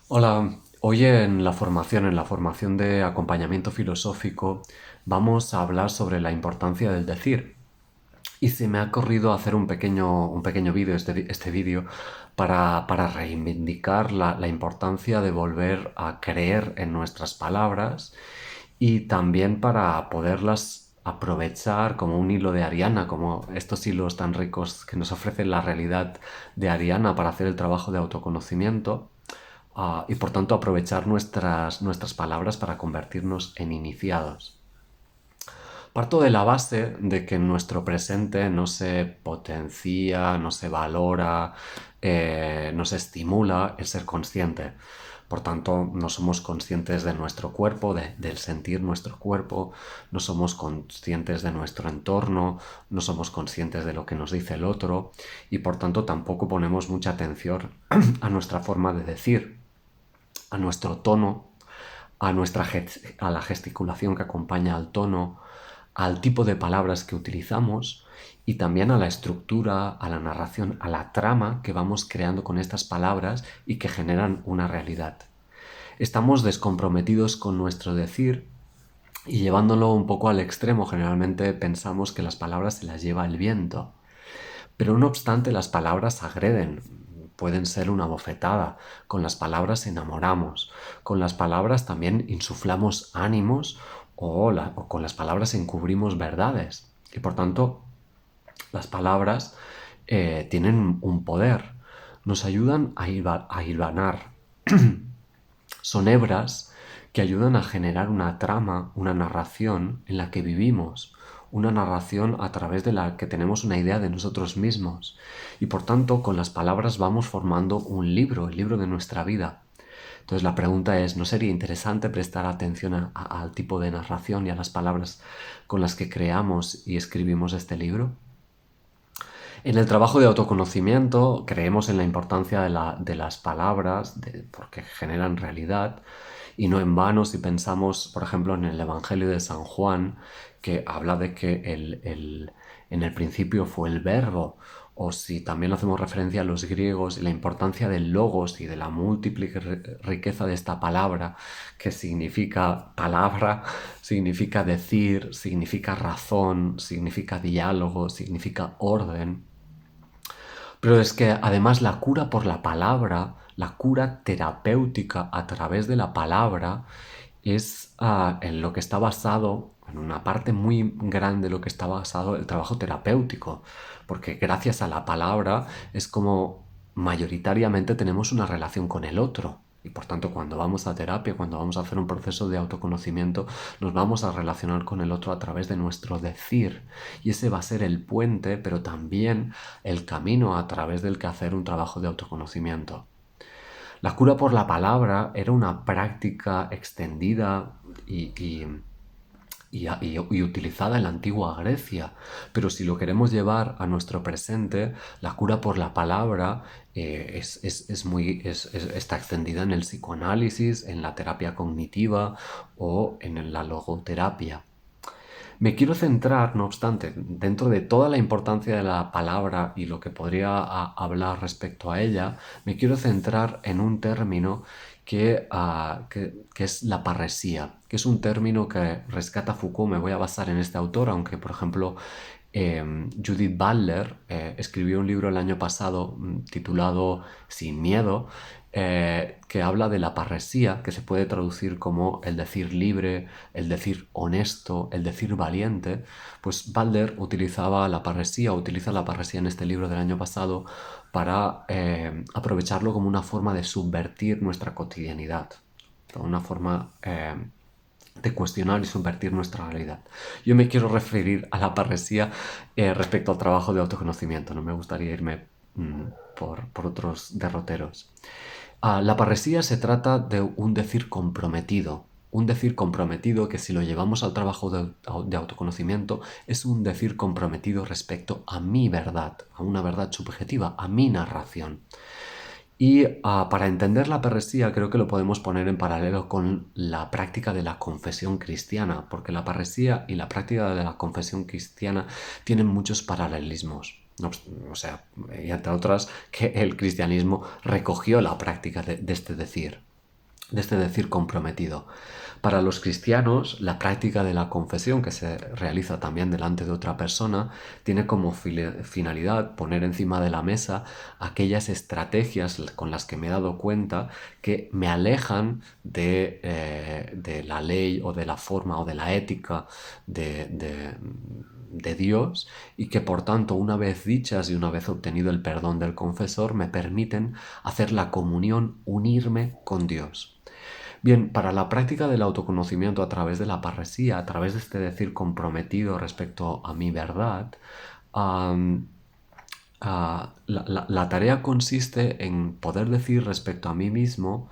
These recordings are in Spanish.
Hola, hoy en la formación de acompañamiento filosófico, vamos a hablar sobre la importancia del decir. Y se me ha corrido hacer un pequeño vídeo, este vídeo, para reivindicar la importancia de volver a creer en nuestras palabras y también para poderlas aprovechar como un hilo de Ariana, como estos hilos tan ricos que nos ofrece la realidad de Ariana para hacer el trabajo de autoconocimiento. Y por tanto aprovechar nuestras palabras para convertirnos en iniciados. Parto de la base de que en nuestro presente no se potencia, no se valora, no se estimula el ser consciente. Por tanto, no somos conscientes de nuestro cuerpo, del sentir nuestro cuerpo, no somos conscientes de nuestro entorno, no somos conscientes de lo que nos dice el otro y por tanto tampoco ponemos mucha atención a nuestra forma de decir, a nuestro tono, a la gesticulación que acompaña al tono, al tipo de palabras que utilizamos y también a la estructura, a la narración, a la trama que vamos creando con estas palabras y que generan una realidad. Estamos descomprometidos con nuestro decir y llevándolo un poco al extremo, generalmente pensamos que las palabras se las lleva el viento. Pero no obstante, las palabras agreden, pueden ser una bofetada. Con las palabras enamoramos, con las palabras también insuflamos ánimos o con las palabras encubrimos verdades. Y por tanto, las palabras tienen un poder, nos ayudan a hilvanar. Son hebras que ayudan a generar una trama, una narración en la que vivimos, una narración a través de la que tenemos una idea de nosotros mismos. Y por tanto, con las palabras vamos formando un libro, el libro de nuestra vida. Entonces la pregunta es, ¿no sería interesante prestar atención al tipo de narración y a las palabras con las que creamos y escribimos este libro? En el trabajo de autoconocimiento creemos en la importancia de las palabras porque generan realidad y no en vano si pensamos, por ejemplo, en el Evangelio de San Juan, que habla de que en el principio fue el verbo, o si también hacemos referencia a los griegos y la importancia del logos y de la múltiple riqueza de esta palabra, que significa palabra, significa decir, significa razón, significa diálogo, significa orden. Pero es que además la cura por la palabra, la cura terapéutica a través de la palabra, es en lo que está basado, en una parte muy grande de lo que está basado el trabajo terapéutico, porque gracias a la palabra es como mayoritariamente tenemos una relación con el otro. Y por tanto, cuando vamos a terapia, cuando vamos a hacer un proceso de autoconocimiento, nos vamos a relacionar con el otro a través de nuestro decir. Y ese va a ser el puente, pero también el camino a través del que hacer un trabajo de autoconocimiento. La cura por la palabra era una práctica extendida y utilizada en la antigua Grecia, pero si lo queremos llevar a nuestro presente, la cura por la palabra está extendida en el psicoanálisis, en la terapia cognitiva o en la logoterapia. Me quiero centrar, no obstante, dentro de toda la importancia de la palabra y lo que podría hablar respecto a ella, me quiero centrar en un término que es la parresía, que es un término que rescata Foucault. Me voy a basar en este autor, aunque, por ejemplo, Judith Butler escribió un libro el año pasado titulado Sin miedo, que habla de la parresía, que se puede traducir como el decir libre, el decir honesto, el decir valiente. Pues Butler utiliza la parresía en este libro del año pasado para aprovecharlo como una forma de subvertir nuestra cotidianidad, una forma de cuestionar y subvertir nuestra realidad. Yo me quiero referir a la parresía respecto al trabajo de autoconocimiento, no me gustaría irme por otros derroteros. La parresía se trata de un decir comprometido que si lo llevamos al trabajo de autoconocimiento es un decir comprometido respecto a mi verdad, a una verdad subjetiva, a mi narración. Y para entender la parresía creo que lo podemos poner en paralelo con la práctica de la confesión cristiana, porque la parresía y la práctica de la confesión cristiana tienen muchos paralelismos. O sea, y entre otras, que el cristianismo recogió la práctica de este decir. de este decir comprometido. Para los cristianos, la práctica de la confesión, que se realiza también delante de otra persona, tiene como finalidad poner encima de la mesa aquellas estrategias con las que me he dado cuenta que me alejan de la ley o de la forma o de la ética de Dios, y que por tanto, una vez dichas y una vez obtenido el perdón del confesor, me permiten hacer la comunión, unirme con Dios. Bien, para la práctica del autoconocimiento a través de la parresía, a través de este decir comprometido respecto a mi verdad, am, la tarea consiste en poder decir respecto a mí mismo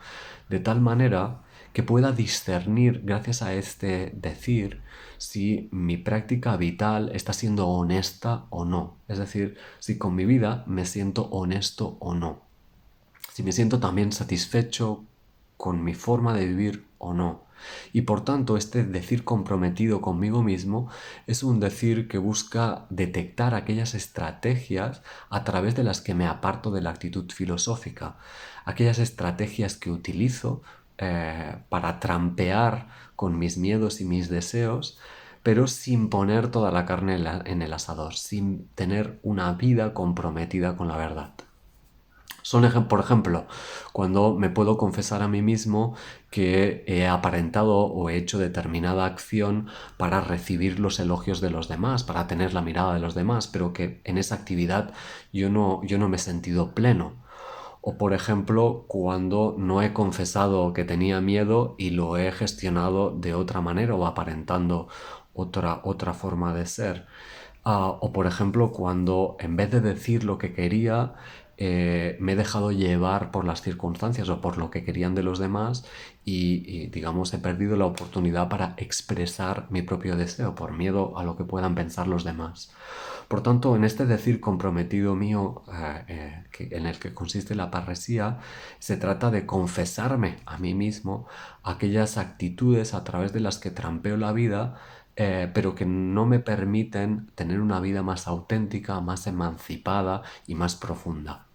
de tal manera que pueda discernir, gracias a este decir, si mi práctica vital está siendo honesta o no. Es decir, si con mi vida me siento honesto o no. Si me siento también satisfecho con mi forma de vivir o no. Y por tanto, este decir comprometido conmigo mismo es un decir que busca detectar aquellas estrategias a través de las que me aparto de la actitud filosófica, aquellas estrategias que utilizo para trampear con mis miedos y mis deseos, pero sin poner toda la carne en el asador, sin tener una vida comprometida con la verdad. Son, por ejemplo, cuando me puedo confesar a mí mismo que he aparentado o he hecho determinada acción para recibir los elogios de los demás, para tener la mirada de los demás, pero que en esa actividad yo no me he sentido pleno. O por ejemplo, cuando no he confesado que tenía miedo y lo he gestionado de otra manera o aparentando otra forma de ser. O por ejemplo, cuando en vez de decir lo que quería, me he dejado llevar por las circunstancias o por lo que querían de los demás digamos, he perdido la oportunidad para expresar mi propio deseo por miedo a lo que puedan pensar los demás. Por tanto, en este decir comprometido mío, en el que consiste la parresía, se trata de confesarme a mí mismo aquellas actitudes a través de las que trampeo la vida, pero que no me permiten tener una vida más auténtica, más emancipada y más profunda.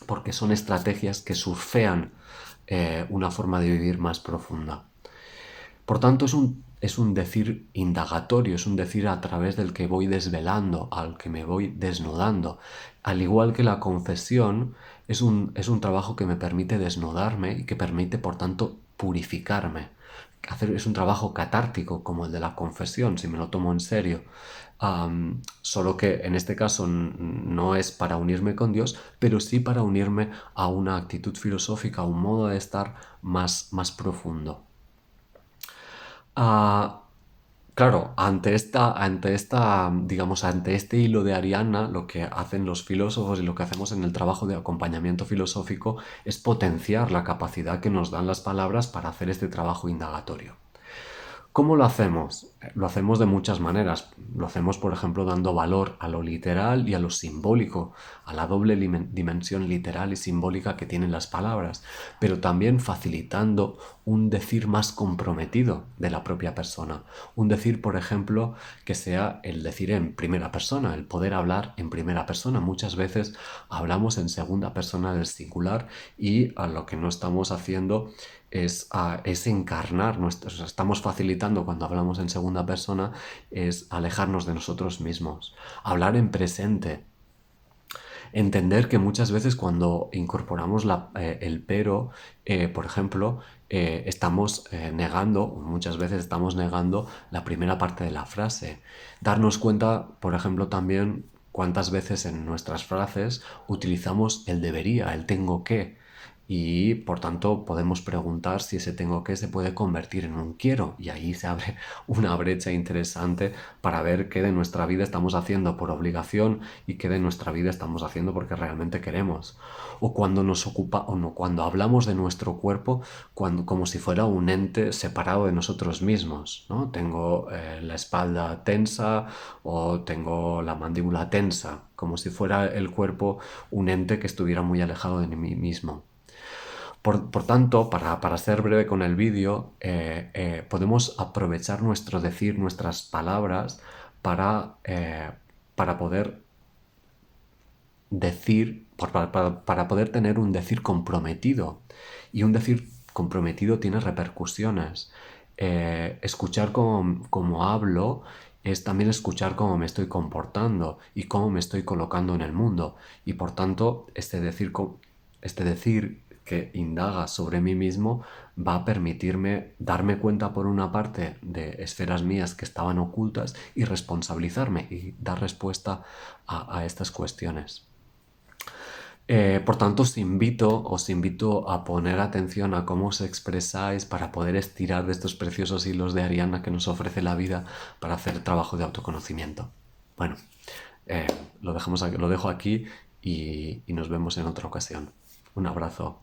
Porque son estrategias que surfean una forma de vivir más profunda. Por tanto, es un decir indagatorio, es un decir a través del que voy desvelando, al que me voy desnudando. Al igual que la confesión, es un trabajo que me permite desnudarme y que permite, por tanto, purificarme. Es un trabajo catártico como el de la confesión, si me lo tomo en serio. Solo que en este caso no es para unirme con Dios, pero sí para unirme a una actitud filosófica, a un modo de estar más profundo. Ah, claro, digamos, ante este hilo de Ariana, lo que hacen los filósofos y lo que hacemos en el trabajo de acompañamiento filosófico es potenciar la capacidad que nos dan las palabras para hacer este trabajo indagatorio. ¿Cómo lo hacemos? Lo hacemos de muchas maneras. Lo hacemos, por ejemplo, dando valor a lo literal y a lo simbólico, a la doble dimensión literal y simbólica que tienen las palabras, pero también facilitando un decir más comprometido de la propia persona. Un decir, por ejemplo, que sea el decir en primera persona, el poder hablar en primera persona. Muchas veces hablamos en segunda persona del singular y a lo que no estamos haciendo es encarnar, estamos facilitando cuando hablamos en segunda persona, es alejarnos de nosotros mismos. Hablar en presente. Entender que muchas veces cuando incorporamos el pero, por ejemplo, estamos negando, muchas veces estamos negando la primera parte de la frase. Darnos cuenta, por ejemplo, también cuántas veces en nuestras frases utilizamos el debería, el tengo que. Y por tanto podemos preguntar si ese tengo que se puede convertir en un quiero, y ahí se abre una brecha interesante para ver qué de nuestra vida estamos haciendo por obligación y qué de nuestra vida estamos haciendo porque realmente queremos. O cuando nos ocupa o no, cuando hablamos de nuestro cuerpo como si fuera un ente separado de nosotros mismos, ¿no? Tengo la espalda tensa o tengo la mandíbula tensa, como si fuera el cuerpo un ente que estuviera muy alejado de mí mismo. Por tanto, para ser breve con el vídeo, podemos aprovechar nuestro decir, nuestras palabras, para poder decir, para poder tener un decir comprometido y un decir comprometido tiene repercusiones. Escuchar cómo hablo es también escuchar cómo me estoy comportando y cómo me estoy colocando en el mundo. Y por tanto, este decir que indaga sobre mí mismo va a permitirme darme cuenta por una parte de esferas mías que estaban ocultas y responsabilizarme y dar respuesta a estas cuestiones. Por tanto, os invito a poner atención a cómo os expresáis para poder estirar de estos preciosos hilos de Ariana que nos ofrece la vida para hacer trabajo de autoconocimiento. Bueno, lo dejo aquí y nos vemos en otra ocasión. Un abrazo.